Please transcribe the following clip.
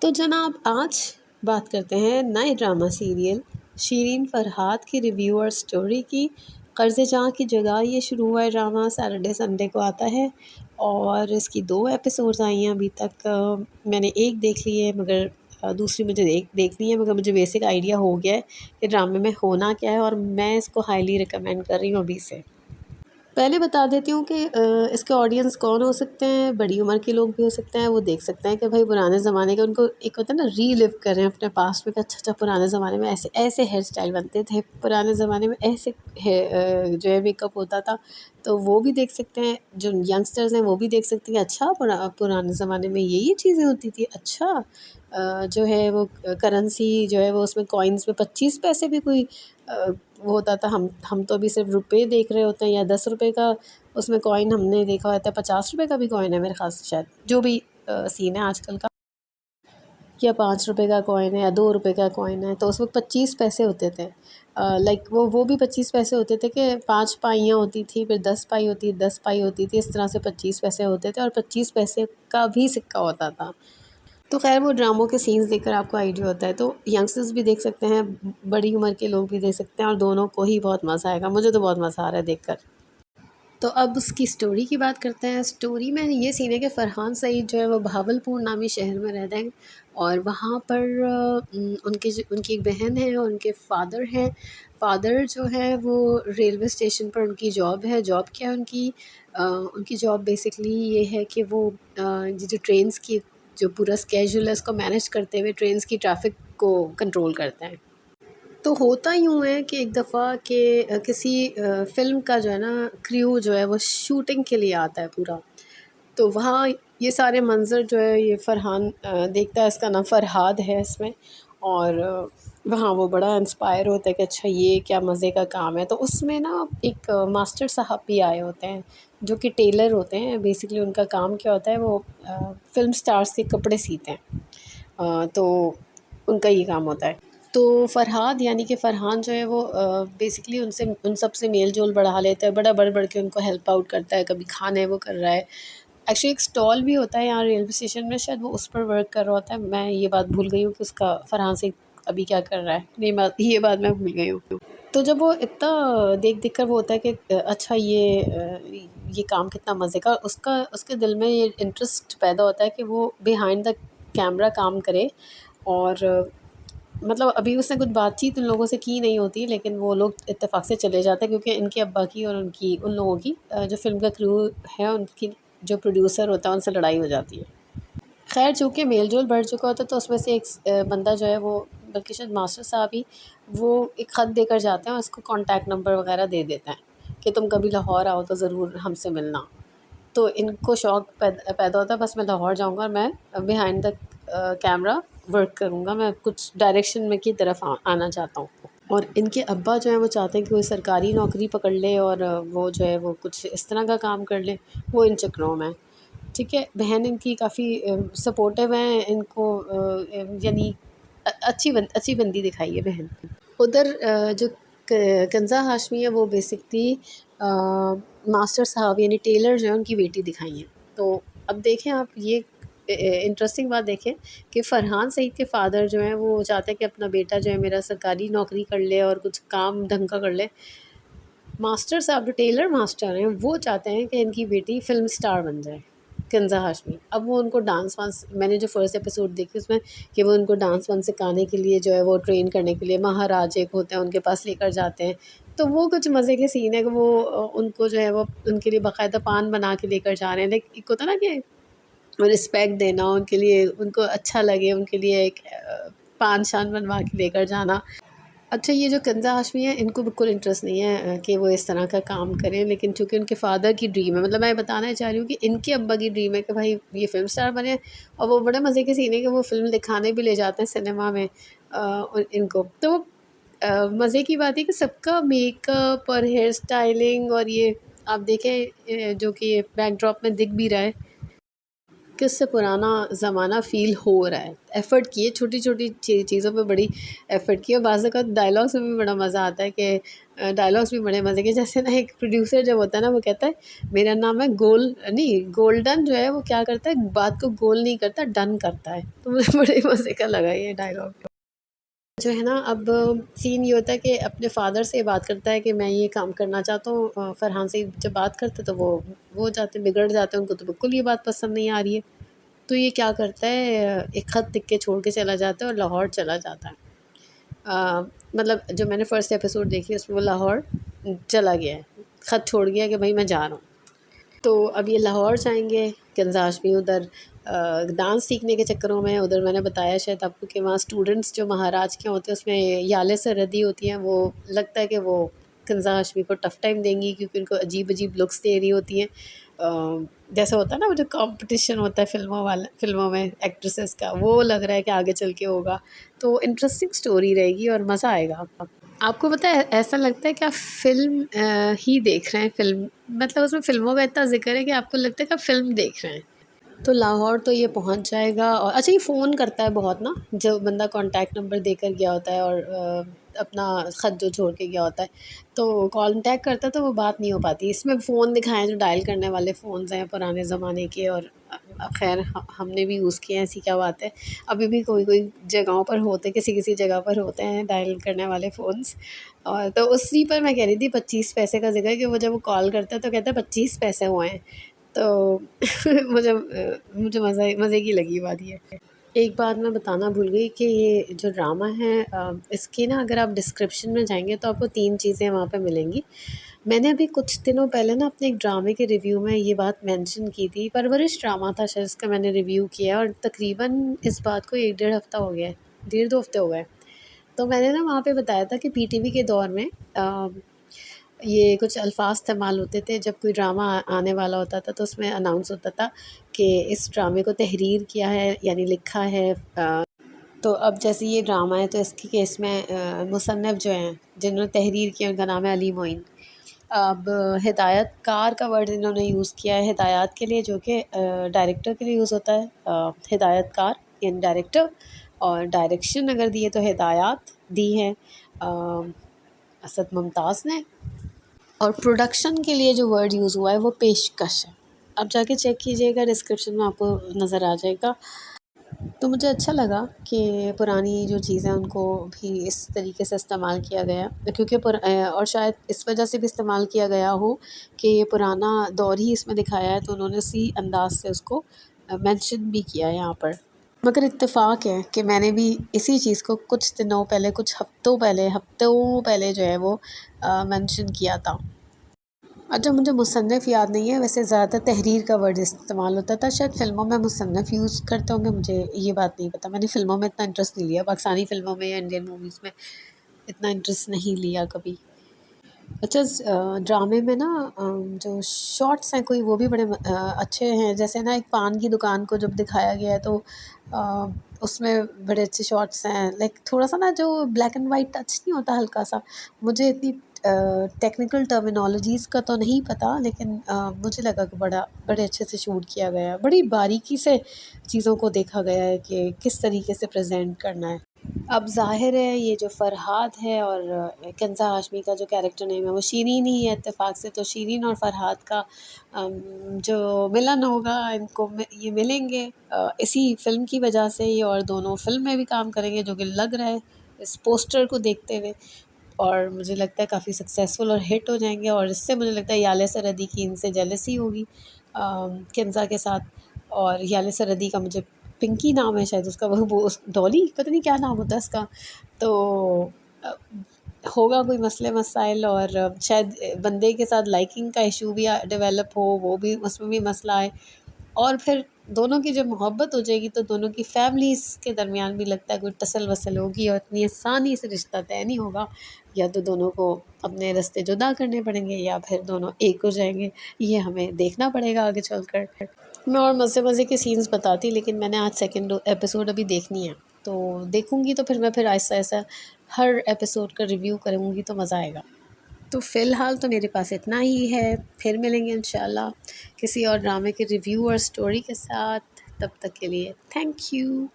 तो जनाब आज बात करते हैं नए ड्रामा सीरियल शीरीन फरहाद की रिव्यू और स्टोरी की। कर्ज़े जहाँ की जगह ये शुरू हुआ है ड्रामा सैटरडे संडे को आता है और इसकी 2 एपिसोड्स आई हैं अभी तक। मैंने एक देख ली है मगर दूसरी मुझे देखनी है, मगर मुझे बेसिक आइडिया हो गया है कि ड्रामे में होना क्या है और मैं इसको हाईली रिकमेंड कर रही हूँ अभी से। पहले बता देती हूँ कि इसके ऑडियंस कौन हो सकते हैं। बड़ी उम्र के लोग भी हो सकते हैं, वो देख सकते हैं कि भाई पुराने ज़माने के उनको एक होता है ना रीलिव कर रहे हैं अपने पास्ट में कि अच्छा पुराने ज़माने में ऐसे ऐसे हेयर स्टाइल बनते थे, पुराने ज़माने में ऐसे जो है मेकअप होता था। तो वो भी देख सकते हैं, जो यंगस्टर्स हैं वो भी देख सकते हैं। अच्छा पुराने ज़माने में ये चीज़ें होती थी। अच्छा जो है वो करेंसी जो है वो उसमें कॉइन्स में 25 पैसे भी कोई वो होता था। हम तो अभी सिर्फ रुपए देख रहे होते हैं या 10 रुपए का उसमें कॉइन हमने देखा होता है। 50 रुपए का भी कॉइन है मेरे ख्याल से, शायद जो भी सीन है आजकल का, या 5 रुपए का कॉइन है या 2 रुपए का कॉइन है। तो उस वक्त 25 पैसे होते थे। लाइक वो भी 25 पैसे होते थे कि 5 पाइयाँ होती थी, फिर 10 पाई होती, 10 पाई होती थी, इस तरह से 25 पैसे होते थे और 25 पैसे का भी सिक्का होता था। तो ख़ैर वो ड्रामों के सीन्स देखकर आपको आइडिया होता है। तो यंगस्टर्स भी देख सकते हैं, बड़ी उम्र के लोग भी देख सकते हैं और दोनों को ही बहुत मज़ा आएगा। मुझे तो बहुत मज़ा आ रहा है देखकर। तो अब उसकी स्टोरी की बात करते हैं। स्टोरी में ये सीन है कि फ़रहान सईद जो है वो भावलपुर नामी शहर में रहते हैं और वहाँ पर उनकी एक बहन है और उनके फ़ादर हैं। फ़ादर जो है वो रेलवे स्टेशन पर उनकी जॉब है। जॉब क्या है उनकी? उनकी जॉब बेसिकली ये है कि वो ये जो ट्रेन्स की जो पूरा स्केड्यूल है उसको मैनेज करते हुए ट्रेन्स की ट्रैफ़िक को कंट्रोल करते हैं। तो होता यूँ है कि एक दफ़ा कि किसी फ़िल्म का जो है ना क्रू जो है वो शूटिंग के लिए आता है पूरा। तो वहाँ ये सारे मंज़र जो है ये फ़रहान देखता है। इसका नाम फ़रहाद है इसमें। और वहाँ वो बड़ा इंस्पायर होता है कि अच्छा ये क्या मज़े का काम है। तो उसमें ना एक मास्टर साहब भी आए होते हैं जो कि टेलर होते हैं। बेसिकली उनका काम क्या होता है, वो फ़िल्म स्टार्स के कपड़े सीते हैं। तो उनका ये काम होता है। तो फ़रहाद यानी कि फ़रहान जो है वो बेसिकली उन सब से मेल-जोल बढ़ा लेता है, बड़ा बढ़-बढ़ के उनको हेल्प आउट करता है। कभी खाने वो कर रहा है। एक्चुअली एक स्टॉल भी होता है यहाँ रेलवे स्टेशन में, शायद वो उस पर वर्क कर रहा होता है। मैं ये बात भूल गई हूँ कि उसका फ़रहान से अभी क्या कर रहा है। ये बात मैं भूल गई हूँ। तो जब वो इतना देख-देख कर वो होता है कि अच्छा ये काम कितना मज़े का, उसका उसके दिल में ये इंटरेस्ट पैदा होता है कि वो बिहाइंड द कैमरा काम करे। और मतलब अभी उसने कुछ बातचीत उन लोगों से की नहीं होती, लेकिन वो लोग इत्तेफ़ाक से चले जाते हैं क्योंकि इनके अब्बा की और उन लोगों की जो फ़िल्म का क्रू है उनकी जो प्रोड्यूसर होता है उनसे लड़ाई हो जाती है। ख़ैर चूँकि मेल-जोल बढ़ चुका होता है तो उसमें से एक बंदा जो है वो, बल्कि शायद मास्टर साहब ही, वो एक ख़त देकर जाते हैं और उसको कॉन्टैक्ट नंबर वग़ैरह दे देते हैं कि तुम कभी लाहौर आओ तो ज़रूर हमसे मिलना। तो इनको शौक पैदा होता है, बस मैं लाहौर जाऊँगा और मैं बिहाइंड द कैमरा वर्क करूँगा, मैं कुछ डायरेक्शन में की तरफ आना चाहता हूँ। और इनके अब्बा जो हैं वो चाहते हैं कि कोई सरकारी नौकरी पकड़ ले और वो जो है वो कुछ इस तरह का काम कर ले, वो इन चक्करों में है। ठीक है, बहन इनकी काफ़ी सपोर्टिव हैं इनको, यानी अच्छी बंदी दिखाई है बहन। उधर जो कंज़ा हाशमी है वो बेसिकली मास्टर साहब यानी टेलर जो है उनकी बेटी दिखाई हैं। तो अब देखें आप ये इंटरेस्टिंग बात देखें कि फ़रहान सईद के फ़ादर जो हैं वो चाहते हैं कि अपना बेटा जो है मेरा सरकारी नौकरी कर ले और कुछ काम ढंग का कर ले। मास्टर साहब जो टेलर मास्टर हैं वो चाहते हैं कि इनकी बेटी फ़िल्म स्टार बन जाए, कंज़ा हाशमी। अब वो उनको डांस वांस, मैंने जो फर्स्ट एपिसोड देखी उसमें कि वो उनको डांस वांस सिखाने के लिए जो है वो ट्रेन करने के लिए महाराज एक होते हैं उनके पास लेकर जाते हैं। तो वो कुछ मज़े के सीन है कि वो उनको जो है वो उनके लिए बाकायदा पान बना के लेकर जा रहे हैं। लाइक एक होता है ना कि रिस्पेक्ट देना उनके लिए, उनको अच्छा लगे, उनके लिए एक पान-शान बनवा के लेकर जाना। अच्छा ये जो कंज़ा हाशमी है इनको बिल्कुल इंटरेस्ट नहीं है कि वो इस तरह का काम करें, लेकिन चूँकि उनके फ़ादर की ड्रीम है, मतलब मैं बताना चाह रही हूँ कि इनके अब्बा की ड्रीम है कि भाई ये फ़िल्म स्टार बने। और वो बड़े मज़े के सीन है कि वो फ़िल्म दिखाने भी ले जाते हैं सिनेमा में इनको। तो मज़े की बात है कि सबका मेकअप और हेयर स्टाइलिंग और ये आप देखें जो कि बैकड्रॉप में दिख भी रहा है कि उससे पुराना ज़माना फ़ील हो रहा है। एफ़र्ट किए, छोटी-छोटी चीज़ों पे बड़ी एफ़र्ट किए और बाज़ औक़ात डायलॉग्स में भी बड़ा मज़ा आता है कि डायलॉग्स भी बड़े मज़े के, जैसे ना एक प्रोड्यूसर जब होता है ना, वो कहता है मेरा नाम है गोल्डन, जो है वो क्या करता है, बात को गोल नहीं करता, डन करता है। तो मुझे बड़े मज़े का लगा ये डायलॉग। जो है ना, अब सीन ये होता है कि अपने फ़ादर से बात करता है कि मैं ये काम करना चाहता हूँ। फ़रहान से जब बात करते तो वो जाते बिगड़ जाते हैं, उनको तो बिल्कुल ये बात पसंद नहीं आ रही है। तो ये क्या करता है, एक ख़त लिख के छोड़ के चला जाता है और लाहौर चला जाता है। मतलब जो मैंने फ़र्स्ट एपिसोड देखी उसमें वो लाहौर चला गया है, ख़त छोड़ गया कि भाई मैं जा रहा हूँ। तो अब ये लाहौर जाएंगे, कंज़ाश में उधर डांस सीखने के चक्करों में, उधर मैंने बताया शायद आपको कि वहाँ स्टूडेंट्स जो महाराज के होते हैं उसमें याले सरहदी होती हैं, वो लगता है कि वो कंज़ा हाशमी को टफ़ टाइम देंगी क्योंकि उनको अजीब अजीब लुक्स दे रही होती हैं। जैसा होता है ना वो जो कंपटीशन होता है फिल्मों में एक्ट्रेसेस का, वो लग रहा है कि आगे चल के होगा। तो इंटरेस्टिंग स्टोरी रहेगी और मज़ा आएगा। आपको पता है, ऐसा लगता है कि आप फ़िल्म ही देख रहे हैं, फ़िल्म मतलब उसमें फ़िल्मों का इतना ज़िक्र है कि आपको लगता है कि आप फ़िल्म देख रहे हैं। तो लाहौर तो ये पहुंच जाएगा। और अच्छा, ये फ़ोन करता है बहुत ना, जब बंदा कॉन्टैक्ट नंबर देकर गया होता है और अपना ख़त जो छोड़ के गया होता है, तो कॉन्टैक्ट करता है तो वो बात नहीं हो पाती। इसमें फ़ोन दिखाए हैं जो डायल करने वाले फ़ोन्स हैं पुराने ज़माने के, और ख़ैर हमने भी यूज़ किए हैं, ऐसी क्या बात है। अभी भी कोई-कोई जगहों पर होते, किसी-किसी जगह पर होते हैं डायल करने वाले फ़ोन्स। और तो उसी पर मैं कह रही थी 25 पैसे का ज़िक्र, कि वो जब वो कॉल करता है तो कहता है 25 पैसे हुए हैं। तो मुझे मज़े की लगी बात ये। एक बात मैं बताना भूल गई कि ये जो ड्रामा है, इसकी ना अगर आप डिस्क्रिप्शन में जाएँगे तो आपको 3 चीज़ें वहाँ पे मिलेंगी। मैंने अभी कुछ दिनों पहले ना अपने एक ड्रामे के रिव्यू में ये बात मेंशन की थी, परवरिश ड्रामा था शायद, इसका मैंने रिव्यू किया है और तकरीबन इस बात को 1 डेढ़ हफ़्ता हो गया है, डेढ़ 2 हफ़्ते हो गए। तो मैंने ना वहाँ पे बताया था कि पीटीवी के दौर में ये कुछ अल्फ़ाज़ इस्तेमाल होते थे जब कोई ड्रामा आने वाला होता था, तो उसमें अनाउंस होता था कि इस ड्रामे को तहरीर किया है, यानी लिखा है। तो अब जैसे ये ड्रामा है तो इसके केस में मुसन्निफ़ जो हैं जिन्होंने तहरीर किया, उनका नाम है अली मोइन। अब हिदायतकार का वर्ड इन्होंने यूज़ किया है हिदायत के लिए, जो कि डायरेक्टर के लिए यूज़ होता है। हिदायतकार यानी डायरेक्टर, और डायरेक्शन अगर दी है तो हिदायत दी है असद मुमताज़ ने। और प्रोडक्शन के लिए जो वर्ड यूज़ हुआ है वो पेशकश है। आप जाके चेक कीजिएगा, डिस्क्रिप्शन में आपको नज़र आ जाएगा। तो मुझे अच्छा लगा कि पुरानी जो चीज़ें हैं उनको भी इस तरीके से इस्तेमाल किया गया, क्योंकि और शायद इस वजह से भी इस्तेमाल किया गया हो कि ये पुराना दौर ही इसमें दिखाया है, तो उन्होंने उसी अंदाज़ से उसको मेंशन भी किया है यहाँ पर। मगर इत्तेफ़ाक है कि मैंने भी इसी चीज़ को कुछ दिनों पहले, कुछ हफ़्तों पहले जो है वो मेंशन किया था। अच्छा, मुझे मुसन्निफ़ याद नहीं है, वैसे ज़्यादातर तहरीर का वर्ड इस्तेमाल होता था। शायद फ़िल्मों में मुसन्निफ़ यूज़ करते होंगे, मुझे ये बात नहीं पता। मैंने फ़िल्मों में इतना इंटरेस्ट नहीं लिया, पाकिस्तानी फ़िल्मों में या इंडियन मूवीज़ में इतना इंटरेस्ट नहीं लिया कभी। अच्छा, ड्रामे में ना जो शॉट्स हैं कोई, वो भी बड़े अच्छे हैं। जैसे ना एक पान की दुकान को जब दिखाया गया है तो अ, उसमें बड़े अच्छे शॉट्स हैं। लाइक थोड़ा-सा ना जो ब्लैक एंड वाइट टच नहीं होता हल्का-सा, मुझे इतनी टेक्निकल टर्मिनोलॉजीज़ का तो नहीं पता, लेकिन मुझे लगा कि बड़े अच्छे से शूट किया गया है। बड़ी बारीकी से चीज़ों को देखा गया है कि किस तरीके से प्रेज़ेंट करना है। अब ज़ाहिर है ये जो फ़रहाद है और कंज़ा हाशमी का जो कैरेक्टर नेम है वो शीरीन ही है इत्तेफ़ाक से, तो शीरीन और फ़रहाद का जो मिलन होगा, इनको ये मिलेंगे इसी फ़िल्म की वजह से ही, और दोनों फ़िल्म में भी काम करेंगे जो कि लग रहा है इस पोस्टर को देखते हुए। और मुझे लगता है काफ़ी सक्सेसफुल और हिट हो जाएँगे, और इससे मुझे लगता है याले सरहदी की इनसे जेलसी होगी किंज़ा के साथ। और याले सरहदी का मुझे पिंकी नाम है शायद उसका, वो डॉली पता नहीं क्या नाम होता है उसका। तो अ, होगा कोई मसले-मसाइल, और शायद बंदे के साथ लाइकिंग का इश्यू भी डेवलप हो, वो भी उसमें भी मसला आए। और फिर दोनों की जब मोहब्बत हो जाएगी तो दोनों की फैमिलीज़ के दरमियान भी लगता है कोई टसल-वसल होगी, और इतनी आसानी से रिश्ता तय नहीं होगा। या तो दोनों को अपने रास्ते जुदा करने पड़ेंगे या फिर दोनों एक हो जाएँगे। ये हमें देखना पड़ेगा आगे चलकर। मैं और मज़े-मज़े के सीन्स बताती, लेकिन मैंने आज सेकंड एपिसोड अभी देखनी है। तो देखूँगी तो फिर मैं आहिस्ता-आहिस्ता हर एपिसोड का रिव्यू करूँगी, तो मज़ा आएगा। तो फ़िलहाल तो मेरे पास इतना ही है। फिर मिलेंगे इंशाल्लाह किसी और ड्रामे के रिव्यू और स्टोरी के साथ। तब तक के लिए थैंक यू।